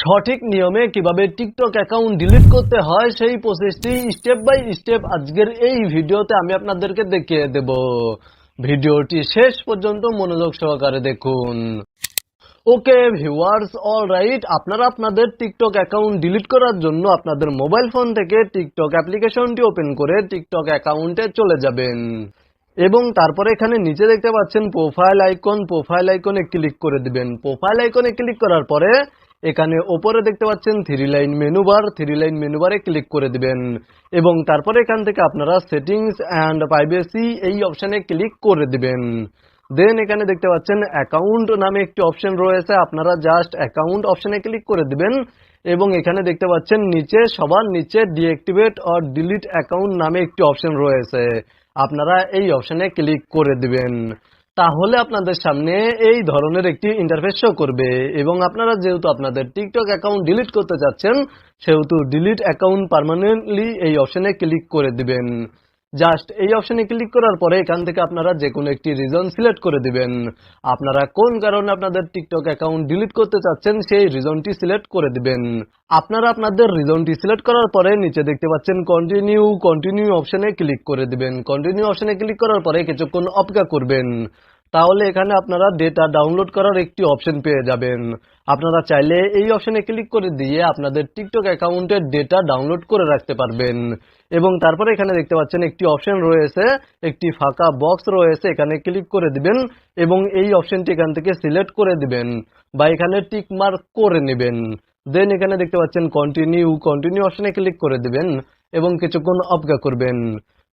সঠিক নিয়মে কিভাবে টিকটক অ্যাকাউন্ট ডিলিট করতে হয় সেই প্রসেসটি স্টেপ বাই স্টেপ আজকের এই ভিডিওতে আমি আপনাদেরকে দেখিয়ে দেব। ভিডিওটি শেষ পর্যন্ত মনোযোগ সহকারে দেখুন। ওকে ভিউয়ার্স, অলরাইট, আপনারা আপনাদের টিকটক অ্যাকাউন্ট ডিলিট করার জন্য আপনাদের মোবাইল ফোন থেকে টিকটক অ্যাপ্লিকেশনটি ওপেন করে টিকটক অ্যাকাউন্টে চলে যাবেন এবং তারপরে এখানে নিচে দেখতে পাচ্ছেন প্রোফাইল আইকনে ক্লিক করে দিবেন। প্রোফাইল আইকনে ক্লিক করার পরে এখানে ওপরে দেখতে পাচ্ছেন থ্রি লাইন মেনু বারে ক্লিক করে দিবেন এবং তারপরে এখান থেকে আপনারা সেটিংস অ্যান্ড প্রাইভেসি এই অপশনে ক্লিক করে দিবেন। দেন এখানে দেখতে পাচ্ছেন অ্যাকাউন্ট নামে একটি অপশন রয়েছে, আপনারা জাস্ট অ্যাকাউন্ট অপশনে ক্লিক করে দিবেন এবং এখানে দেখতে পাচ্ছেন সবার নিচে ডিঅ্যাক্টিভেট অর ডিলিট অ্যাকাউন্ট নামে একটি অপশন রয়েছে, আপনারা এই অপশনে ক্লিক করে দিবেন। তাহলে আপনাদের সামনে এই ধরনের একটি ইন্টারফেস শো করবে এবং আপনারা যেহেতু আপনাদের টিকটক অ্যাকাউন্ট ডিলিট করতে চাচ্ছেন সেহেতু ডিলিট অ্যাকাউন্ট পার্মানেন্টলি এই অপশনে ক্লিক করে দিবেন। জাস্ট এই অপশনে ক্লিক করার পরে এখান থেকে আপনারা যে কোনো একটি রিজন সিলেক্ট করে দিবেন। আপনারা কোন কারণে আপনাদের টিকটক অ্যাকাউন্ট ডিলিট করতে চাচ্ছেন সেই রিজনটি সিলেক্ট করে দিবেন। আপনারা আপনাদের রিজনটি সিলেক্ট করার পরে নিচে দেখতে পাচ্ছেন কন্টিনিউ অপশনে ক্লিক করে দিবেন। কন্টিনিউ অপশনে ক্লিক করার পরে কিছুক্ষণ অপেক্ষা করবেন। তাহলে এখানে আপনারা ডেটা ডাউনলোড করার একটি অপশন পেয়ে যাবেন। আপনারা চাইলে এই অপশনে ক্লিক করে দিয়ে আপনাদের টিকটক অ্যাকাউন্টের ডেটা ডাউনলোড করে রাখতে পারবেন এবং তারপরে এখানে দেখতে পাচ্ছেন একটি অপশন রয়েছে, একটি ফাঁকা বক্স রয়েছে, এখানে ক্লিক করে দিবেন এবং এই অপশনটি এখান থেকে সিলেক্ট করে দিবেন বা এখানে টিক মার্ক করে নেবেন। দেন এখানে দেখতে পাচ্ছেন কন্টিনিউ অপশনে ক্লিক করে দিবেন এবং কিছুক্ষণ অপেক্ষা করবেন।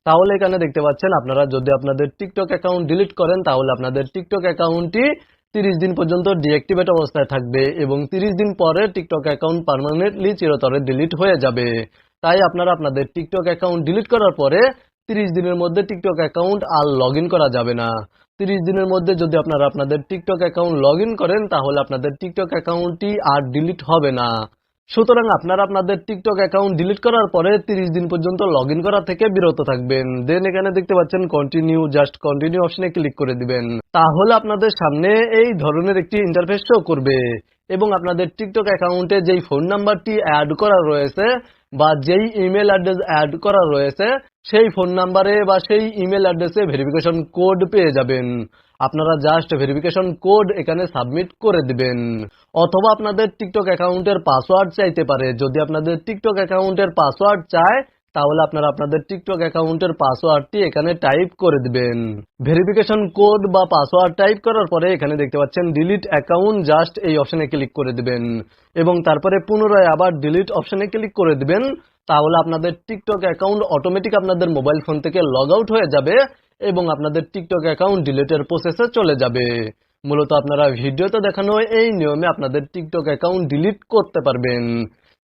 তাহলে এখানে দেখতে পাচ্ছেন আপনারা যদি আপনাদের টিকটক অ্যাকাউন্ট ডিলিট করেন তাহলে আপনাদের টিকটক অ্যাকাউন্টটি 30 দিন পর্যন্ত ডিঅ্যাক্টিভেট অবস্থায় থাকবে এবং 30 দিন পরে টিকটক অ্যাকাউন্ট পার্মানেন্টলি চিরতরে ডিলিট হয়ে যাবে। তাই আপনারা আপনাদের টিকটক অ্যাকাউন্ট ডিলিট করার পরে 30 দিনের মধ্যে টিকটক অ্যাকাউন্ট আর লগ ইন করা যাবে না। 30 দিনের মধ্যে যদি আপনারা আপনাদের টিকটক অ্যাকাউন্ট লগ ইন করেন তাহলে আপনাদের টিকটক অ্যাকাউন্টটি আর ডিলিট হবে না। সুতরাং আপনারা আপনাদের টিকটক অ্যাকাউন্ট ডিলিট করার পরে 30 দিন পর্যন্ত লগ ইন করা থেকে বিরত থাকবেন। দেন এখানে দেখতে পাচ্ছেন কন্টিনিউ অপশনে ক্লিক করে দিবেন। তাহলে আপনাদের সামনে এই ধরনের একটি ইন্টারফেস শো করবে এবং আপনাদের টিকটক অ্যাকাউন্টে যেই ফোন নাম্বারটি অ্যাড করা রয়েছে বা যেই ইমেল অ্যাড্রেস অ্যাড করা রয়েছে সেই ফোন নাম্বারে বা সেই ইমেল অ্যাড্রেসে ভেরিফিকেশন কোড পেয়ে যাবেন। আপনারা জাস্ট ভেরিফিকেশন কোড এখানে সাবমিট করে দিবেন অথবা আপনাদের টিকটক অ্যাকাউন্টের পাসওয়ার্ড চাইতে পারে। যদি আপনাদের টিকটক অ্যাকাউন্টের পাসওয়ার্ড চায় তাহলে আপনারা আপনাদের টিকটক অ্যাকাউন্টের পাসওয়ার্ডটি এখানে টাইপ করে দিবেন। ভেরিফিকেশন কোড বা পাসওয়ার্ড টাইপ করার পরে এখানে দেখতে পাচ্ছেন ডিলিট অ্যাকাউন্ট, জাস্ট এই অপশনে ক্লিক করে দিবেন এবং তারপরে পুনরায় আবার ডিলিট অপশনে ক্লিক করে দিবেন। তাহলে আপনাদের টিকটক অ্যাকাউন্ট অটোমেটিক আপনাদের মোবাইল ফোন থেকে লগ আউট হয়ে যাবে এবং আপনাদের টিকটক অ্যাকাউন্ট ডিলিটের প্রসেসে চলে যাবে। মূলত আপনারা ভিডিওতে দেখানো এই নিয়মে আপনাদের টিকটক অ্যাকাউন্ট ডিলিট করতে পারবেন।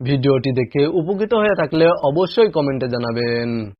ভিডিওটি দেখে উপকৃত হয়ে থাকলে অবশ্যই কমেন্টে জানাবেন।